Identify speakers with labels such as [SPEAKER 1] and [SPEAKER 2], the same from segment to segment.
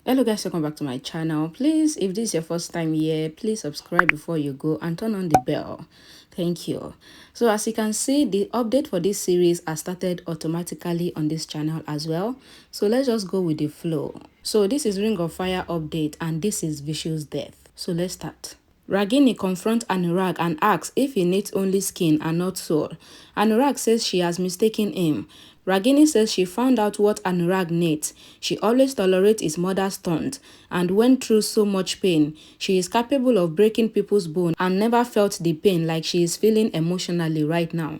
[SPEAKER 1] Hello guys, welcome back to my channel. Please, if this is your first time here, please subscribe before you go and turn on the bell. Thank you. So as you can see, the update for this series has started automatically on this channel as well. So let's just go with the flow. So this is Ring of Fire update and this is Vishu's death. So let's start. Ragini confronts Anurag and asks if he needs only skin and not soul. Anurag says she has mistaken him. Ragini says she found out what Anurag needs. She always tolerates his mother's taunts and went through so much pain. She is capable of breaking people's bones and never felt the pain like she is feeling emotionally right now.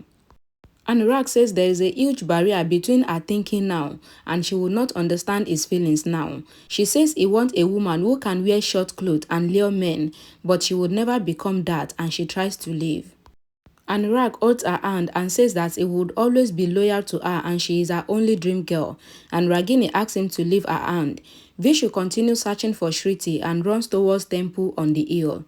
[SPEAKER 1] Anurag says there is a huge barrier between her thinking now and she will not understand his feelings now. She says he wants a woman who can wear short clothes and lure men, but she would never become that and she tries to leave. Anurag holds her hand and says that he would always be loyal to her and she is her only dream girl, and Ragini asks him to leave her hand. Vishu continues searching for Srishti and runs towards temple on the hill.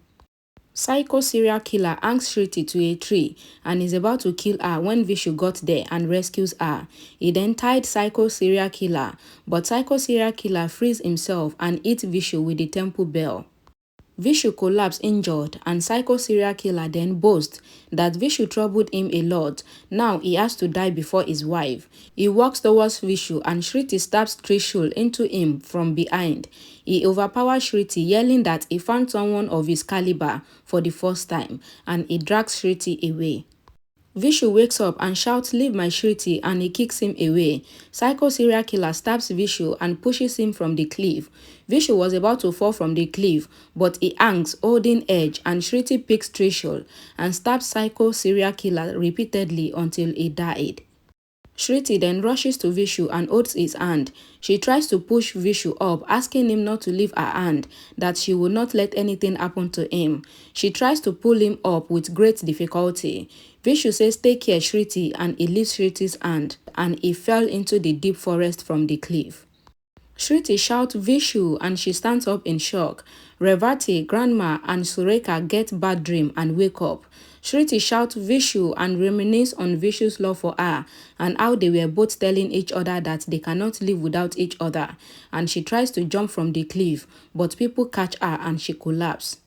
[SPEAKER 1] Psycho serial killer hangs Srishti to a tree and is about to kill her when Vishu got there and rescues her. He then tied Psycho serial killer, but Psycho serial killer frees himself and hits Vishu with the temple bell. Vishu collapsed injured and Psycho serial killer then boasts that Vishu troubled him a lot. Now he has to die before his wife. He walks towards Vishu and Srishti stabs Trishul into him from behind. He overpowers Srishti, yelling that he found someone of his caliber for the first time, and he drags Srishti away. Vishu wakes up and shouts, "Leave my Srishti," and he kicks him away. Psycho serial killer stabs Vishu and pushes him from the cliff. Vishu was about to fall from the cliff, but he hangs, holding edge, and Srishti picks Trishul and stabs Psycho serial killer repeatedly until he died. Srishti then rushes to Vishu and holds his hand. She tries to push Vishu up, asking him not to leave her hand, that she will not let anything happen to him. She tries to pull him up with great difficulty. Vishu says, "Take care, Srishti," and he leaves Shriti's hand, and he fell into the deep forest from the cliff. Srishti shouts Vishu and she stands up in shock. Revati, Grandma and Sureka get bad dream and wake up. Srishti shouts Vishu and reminisce on Vishu's love for her and how they were both telling each other that they cannot live without each other, and she tries to jump from the cliff, but people catch her and she collapses.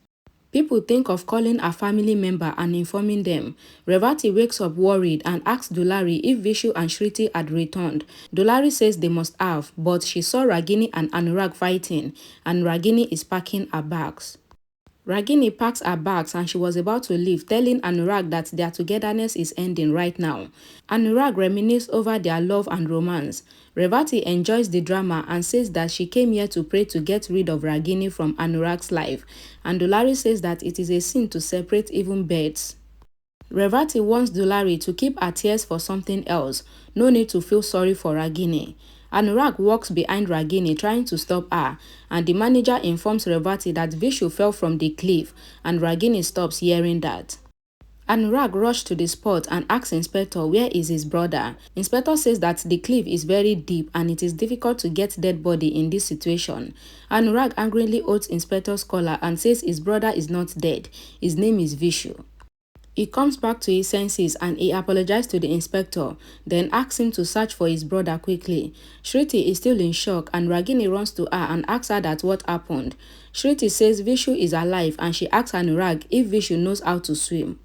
[SPEAKER 1] People think of calling a family member and informing them. Revati wakes up worried and asks Dulari if Vishu and Srishti had returned. Dulari says they must have, but she saw Ragini and Anurag fighting, and Ragini is packing her bags. Ragini packs her bags and she was about to leave, telling Anurag that their togetherness is ending right now. Anurag reminisces over their love and romance. Revati enjoys the drama and says that she came here to pray to get rid of Ragini from Anurag's life, and Dulari says that it is a sin to separate even birds. Revati wants Dulari to keep her tears for something else. No need to feel sorry for Ragini. Anurag walks behind Ragini trying to stop her, and the manager informs Revati that Vishu fell from the cliff, and Ragini stops hearing that. Anurag rushed to the spot and asks Inspector where is his brother. Inspector says that the cliff is very deep and it is difficult to get dead body in this situation. Anurag angrily holds Inspector's collar and says his brother is not dead. His name is Vishu. He comes back to his senses and he apologizes to the inspector, then asks him to search for his brother quickly. Srishti is still in shock and Ragini runs to her and asks her that what happened. Srishti says Vishu is alive and she asks Anurag if Vishu knows how to swim.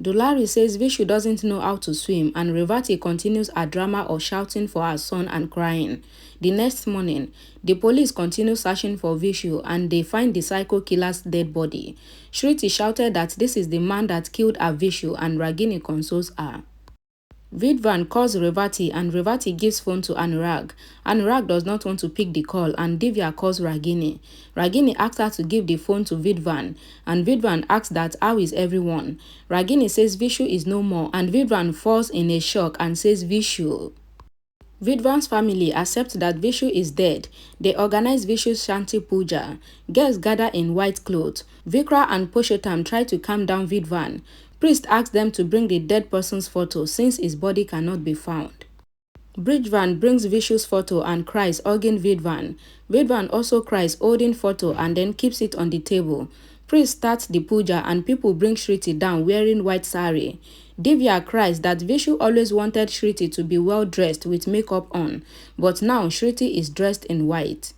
[SPEAKER 1] Dulari says Vishu doesn't know how to swim, and Revati continues her drama of shouting for her son and crying. The next morning, the police continue searching for Vishu and they find the psycho killer's dead body. Srishti shouted that this is the man that killed her Vishu, and Ragini consoles her. Vidvan calls Revati and Revati gives phone to Anurag. Anurag does not want to pick the call and Divya calls Ragini. Ragini asks her to give the phone to Vidvan and Vidvan asks that how is everyone. Ragini says Vishu is no more and Vidvan falls in a shock and says Vishu. Vidvan's family accepts that Vishu is dead. They organize Vishu's Shanti Puja. Girls gather in white clothes. Vikra and Pushottam try to calm down Vidvan. Priest asks them to bring the dead person's photo since his body cannot be found. Bridgevan brings Vishu's photo and cries, hugging Vidvan. Vidvan also cries, holding photo and then keeps it on the table. Priest starts the puja and people bring Srishti down wearing white sari. Divya cries that Vishu always wanted Srishti to be well dressed with makeup on, but now Srishti is dressed in white.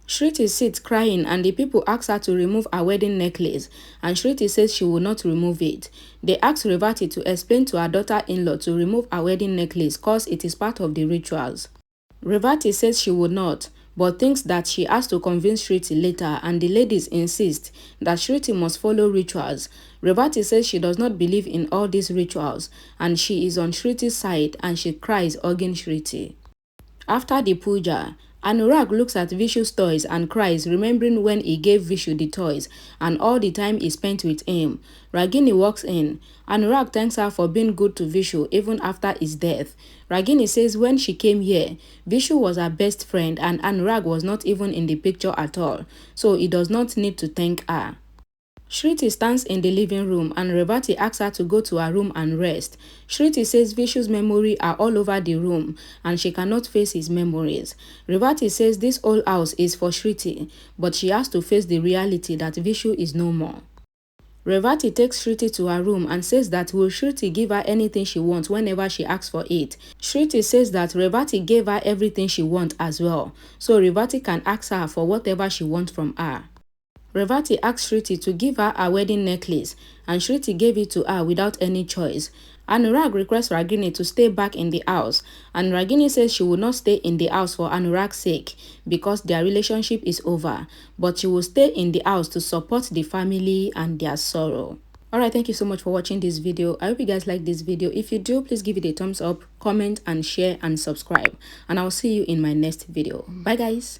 [SPEAKER 1] Shriti sits crying and the people ask her to remove her wedding necklace and Shriti says she will not remove it. They ask Revati to explain to her daughter-in-law to remove her wedding necklace cause it is part of the rituals. Revati says she will not, but thinks that she has to convince Shriti later and the ladies insist that Shriti must follow rituals. Revati says she does not believe in all these rituals and she is on Shriti's side and she cries hugging Shriti. After the puja, Anurag looks at Vishu's toys and cries, remembering when he gave Vishu the toys and all the time he spent with him. Ragini walks in. Anurag thanks her for being good to Vishu even after his death. Ragini says when she came here, Vishu was her best friend and Anurag was not even in the picture at all, so he does not need to thank her. Shriti stands in the living room and Revati asks her to go to her room and rest. Shriti says Vishu's memories are all over the room and she cannot face his memories. Revati says this whole house is for Shriti, but she has to face the reality that Vishu is no more. Revati takes Shriti to her room and says that will Shriti give her anything she wants whenever she asks for it. Shriti says that Revati gave her everything she wants as well, so Revati can ask her for whatever she wants from her. Revati asked Shriti to give her a wedding necklace and Shriti gave it to her without any choice. Anurag requests Ragini to stay back in the house and Ragini says she will not stay in the house for Anurag's sake because their relationship is over, but she will stay in the house to support the family and their sorrow. Alright, thank you so much for watching this video. I hope you guys like this video. If you do, please give it a thumbs up, comment and share and subscribe. And I'll see you in my next video. Bye guys.